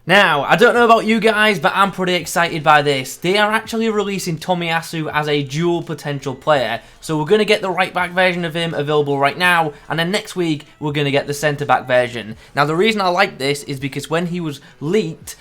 Now, I don't know about you guys, but I'm pretty excited by this. They are actually releasing Tomiyasu as a dual potential player. So we're going to get the right back version of him available right now, and then next week we're going to get the centre back version. Now, the reason I like this is because when he was leaked,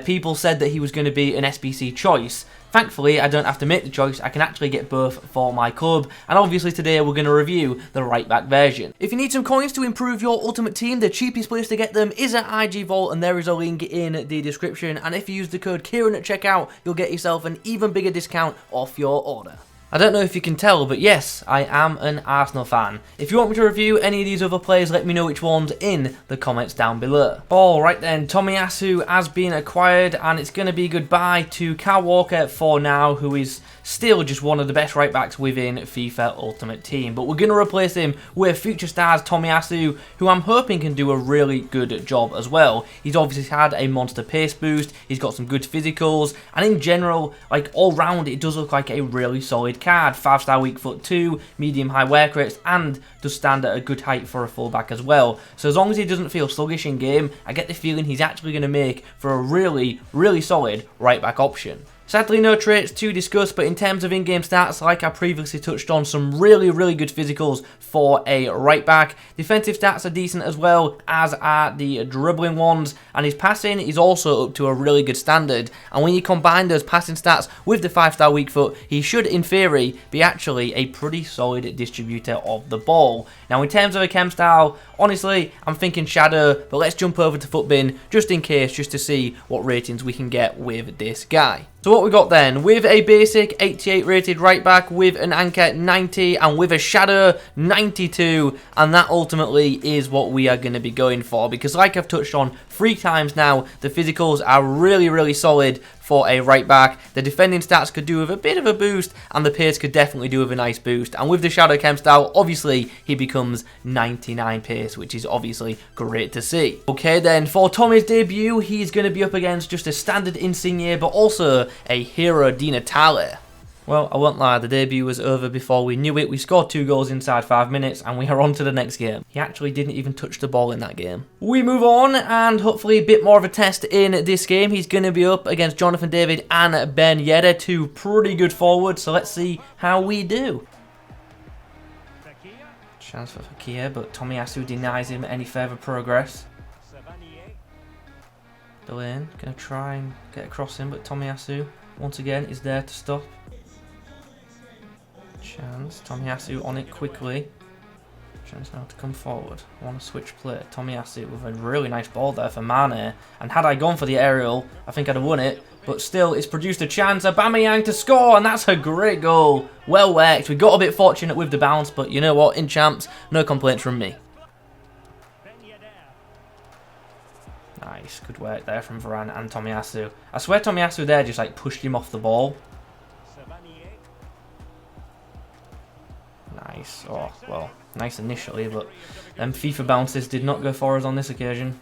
people said that he was going to be an SBC choice. Thankfully, I don't have to make the choice, I can actually get both for my club, and obviously today we're going to review the right back version. If you need some coins to improve your ultimate team, the cheapest place to get them is at IG Vault, and there is a link in the description, and if you use the code Kieron at checkout, you'll get yourself an even bigger discount off your order. I don't know if you can tell, but yes, I am an Arsenal fan. If you want me to review any of these other players, let me know which ones in the comments down below. Alright then, Tomiyasu has been acquired, and it's going to be goodbye to Kyle Walker for now, who is still just one of the best right backs within FIFA Ultimate Team. But we're going to replace him with future stars Tomiyasu, who I'm hoping can do a really good job as well. He's obviously had a monster pace boost, he's got some good physicals, and in general, like all round, it does look like a really solid card. 5-star weak foot 2, medium high work rates, and does stand at a good height for a fullback as well. So as long as he doesn't feel sluggish in game, I get the feeling he's actually going to make for a really solid right back option. Sadly, no traits to discuss, but in terms of in-game stats, like I previously touched on, some really good physicals for a right back. Defensive stats are decent as well, as are the dribbling ones, and his passing is also up to a really good standard. And when you combine those passing stats with the 5-star weak foot, he should, in theory, be actually a pretty solid distributor of the ball. Now, in terms of a chem style, honestly, I'm thinking shadow, but let's jump over to footbin just in case, just to see what ratings we can get with this guy. So what we got then, with a basic 88 rated right back, with an anchor 90, and with a shadow 92, and that ultimately is what we are going to be going for, because like I've touched on 3 times now, the physicals are really solid for a right back. The defending stats could do with a bit of a boost, and the pace could definitely do with a nice boost. And with the shadow chem style, obviously he becomes 99 pace, which is obviously great to see. Okay then, for Tommy's debut, he's going to be up against just a standard Insigne, but also a Hero Di Natale. Well, I won't lie, the debut was over before we knew it. We scored 2 goals inside 5 minutes, and we are on to the next game. He actually didn't even touch the ball in that game. We move on, and hopefully a bit more of a test in this game. He's going to be up against Jonathan David and Ben Yedder, 2 pretty good forwards, so let's see how we do. Chance for Fakir, but Tomiyasu denies him any further progress. Lewin going to try and get across him, but Tomiyasu, once again, is there to stop. Chance, Tomiyasu on it quickly. Chance now to come forward. I want to switch play. Tomiyasu with a really nice ball there for Mane. And had I gone for the aerial, I think I'd have won it. But still, it's produced a chance. Aubameyang to score, and that's a great goal. Well worked. We got a bit fortunate with the bounce, but you know what? In champs, no complaints from me. Nice, good work there from Ferran and Tomiyasu. I swear Tomiyasu there just like pushed him off the ball. Nice. Oh, well, nice initially, but them FIFA bounces did not go for us on this occasion.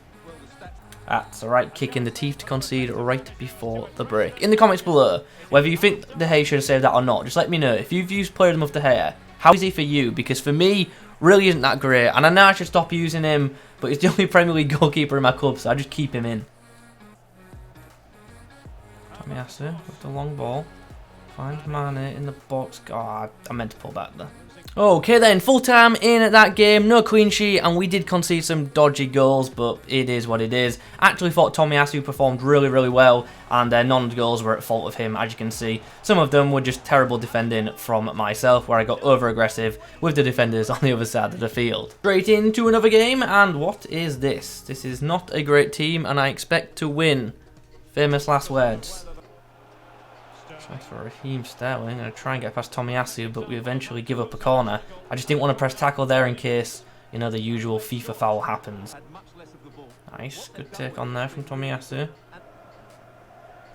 That's the right kick in the teeth to concede right before the break. In the comments below, whether you think De Gea should have saved that or not, just let me know. If you've used Player of the Month De Gea, how is he for you? Because for me, really isn't that great. And I know I should stop using him, but he's the only Premier League goalkeeper in my club, so I just keep him in. Tomiyasu with the long ball. Finds Mane in the box. God, I meant to pull back there. Okay then, full time in that game, no clean sheet, and we did concede some dodgy goals, but it is what it is. Actually thought Tomiyasu performed really well, and none of the goals were at fault of him, as you can see. Some of them were just terrible defending from myself, where I got over aggressive with the defenders on the other side of the field. Straight into another game, and what is this? This is not a great team, and I expect to win. Famous last words. For Raheem Sterling, I'm going to try and get past Tomiyasu, but we eventually give up a corner. I just didn't want to press tackle there in case, you know, the usual FIFA foul happens. Nice, good take on there from Tomiyasu.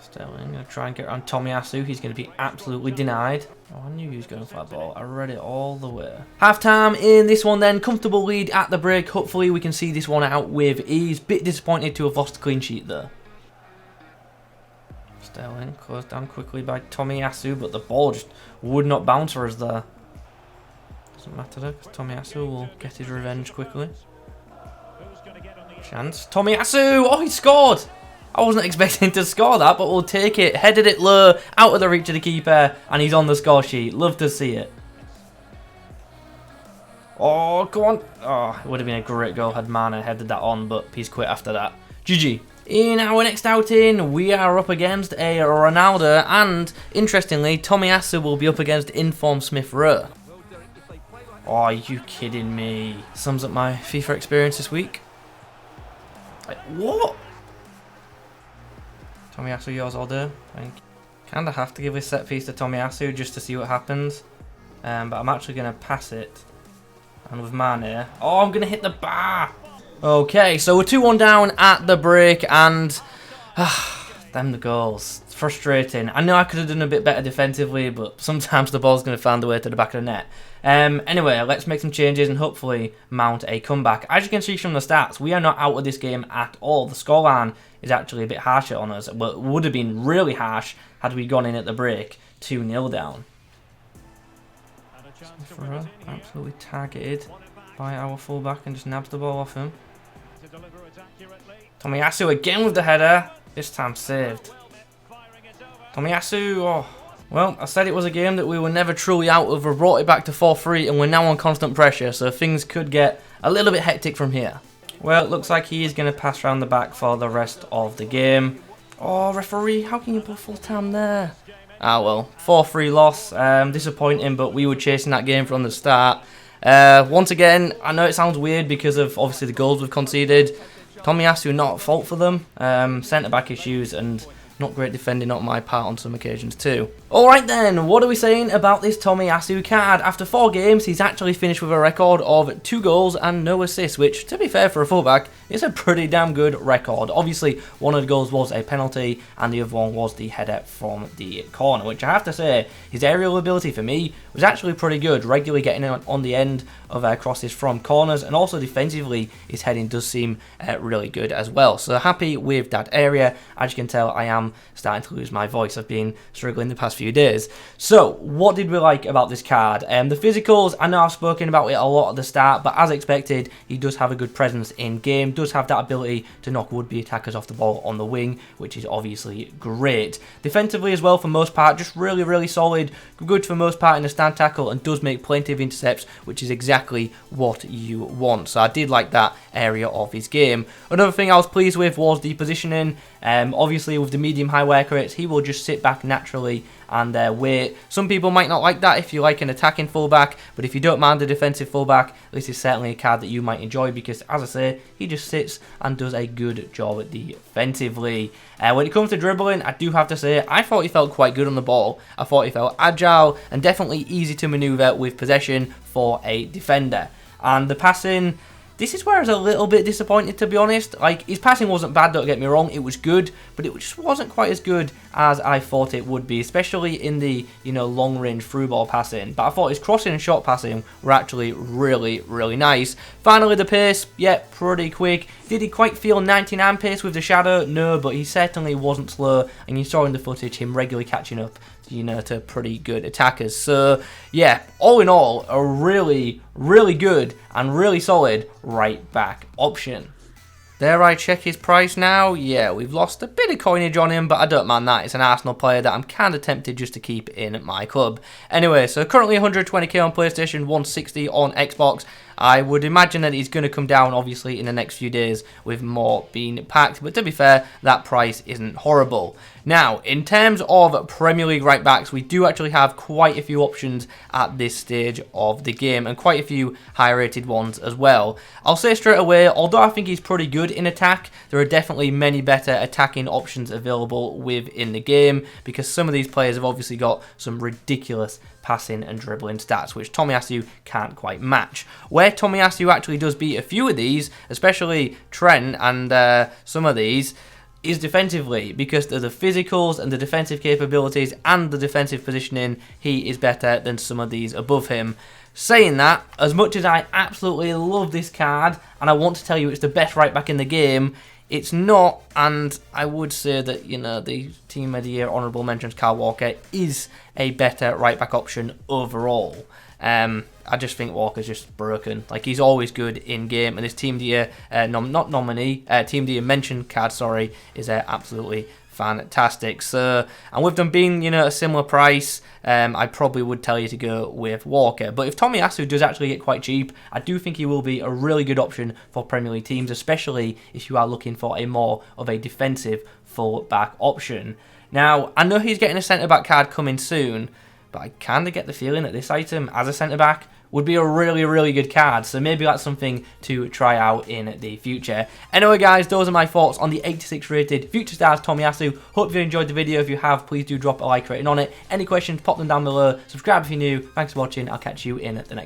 Sterling, going to try and get around Tomiyasu. He's going to be absolutely denied. Oh, I knew he was going for that ball. I read it all the way. Half time in this one then. Comfortable lead at the break. Hopefully we can see this one out with ease. Bit disappointed to have lost the clean sheet there. Sterling closed down quickly by Tomiyasu, but the ball just would not bounce for us there. Doesn't matter though, because Tomiyasu will get his revenge quickly. Chance. Tomiyasu! Oh, he scored! I wasn't expecting to score that, but we'll take it. Headed it low, out of the reach of the keeper, and he's on the score sheet. Love to see it. Oh, go on. Oh, it would have been a great goal had Mana headed that on, but he's quit after that. GG. In our next outing, we are up against a Ronaldo, and interestingly, Tomiyasu will be up against informed Smith Rowe. Oh, are you kidding me? Sums up my FIFA experience this week. Like, what? Tomiyasu, yours all day. Thank you. Kinda have to give this set piece to Tomiyasu just to see what happens. But I'm actually going to pass it. And with Mane. Oh, I'm going to hit the bar. Okay, so we're 2-1 down at the break. And them the goals. It's frustrating. I know I could have done a bit better defensively, but sometimes the ball's going to find a way to the back of the net. Anyway, let's make some changes and hopefully mount a comeback. As you can see from the stats, we are not out of this game at all. The scoreline is actually a bit harsher on us. Well, it would have been really harsh had we gone in at the break 2-0 down. Ferran, absolutely targeted by our fullback and just nabs the ball off him. Tomiyasu again with the header. This time saved. Tomiyasu, oh. Well, I said it was a game that we were never truly out of. We brought it back to 4-3 and we're now on constant pressure, so things could get a little bit hectic from here. Well, it looks like he is going to pass around the back for the rest of the game. Oh, referee, how can you put full time there? Ah, well, 4-3 loss. Disappointing, but we were chasing that game from the start. Once again, I know it sounds weird because of obviously the goals we've conceded. Tomiyasu not at fault for them. Centre-back issues and not great defending on my part on some occasions too. Alright then, what are we saying about this Tomiyasu card? After 4 games, he's actually finished with a record of 2 goals and no assists, which, to be fair for a fullback, is a pretty damn good record. Obviously, one of the goals was a penalty, and the other one was the header from the corner, which I have to say, his aerial ability for me was actually pretty good, regularly getting on the end of crosses from corners, and also defensively, his heading does seem really good as well. So happy with that area. As you can tell, I am starting to lose my voice. I've been struggling the past few days. So, what did we like about this card? The physicals, I know I've spoken about it a lot at the start, but as expected, he does have a good presence in game, does have that ability to knock would-be attackers off the ball on the wing, which is obviously great. Defensively as well, for most part, just really, really solid, good for most part in the stand tackle, and does make plenty of intercepts, which is exactly what you want. So I did like that area of his game. Another thing I was pleased with was the positioning. Obviously, with the medium-high work rates, he will just sit back naturally and wait. Some people might not like that if you like an attacking fullback, but if you don't mind a defensive fullback, this is certainly a card that you might enjoy because, as I say, he just sits and does a good job defensively. When it comes to dribbling, I do have to say, I thought he felt quite good on the ball. I thought he felt agile and definitely easy to manoeuvre with possession for a defender. And the passing, this is where I was a little bit disappointed, to be honest. Like, his passing wasn't bad, don't get me wrong, it was good, but it just wasn't quite as good as I thought it would be, especially in the, long-range through-ball passing. But I thought his crossing and short passing were actually really, really nice. Finally, the pace, yeah, pretty quick. Did he quite feel 99 pace with the shadow? No, but he certainly wasn't slow, and you saw in the footage him regularly catching up, to pretty good attackers. So, yeah, all in all, a really, really good and really solid right back option. Dare I check his price now? Yeah, we've lost a bit of coinage on him, but I don't mind that. It's an Arsenal player that I'm kind of tempted just to keep in my club. Anyway, so currently 120k on PlayStation, 160 on Xbox. I would imagine that he's going to come down, obviously, in the next few days with more being packed. But to be fair, that price isn't horrible. Now, in terms of Premier League right backs, we do actually have quite a few options at this stage of the game, and quite a few higher rated ones as well. I'll say straight away, although I think he's pretty good in attack, there are definitely many better attacking options available within the game, because some of these players have obviously got some ridiculous passing and dribbling stats, which Tomiyasu can't quite match. Where Tomiyasu actually does beat a few of these, especially Trent and some of these, is defensively, because of the physicals and the defensive capabilities and the defensive positioning, he is better than some of these above him. Saying that, as much as I absolutely love this card, and I want to tell you it's the best right back in the game, it's not, and I would say that, the Team of the Year Honourable Mentions Kyle Walker is a better right back option overall. I just think Walker's just broken. Like, he's always good in game, and this Team of the Year, not nominee, Team of the Year mentioned card, sorry, is absolutely fantastic. So, and with them being, you know, a similar price, I probably would tell you to go with Walker. But if Tomiyasu does actually get quite cheap, I do think he will be a really good option for Premier League teams, especially if you are looking for a more of a defensive full-back option. Now, I know he's getting a centre-back card coming soon, but I kind of get the feeling that this item, as a centre-back, would be a really, really good card. So maybe that's something to try out in the future. Anyway, guys, those are my thoughts on the 86 rated Future Stars Tomiyasu. Hope you enjoyed the video. If you have, please do drop a like rating on it. Any questions, pop them down below. Subscribe if you're new. Thanks for watching. I'll catch you in the next one.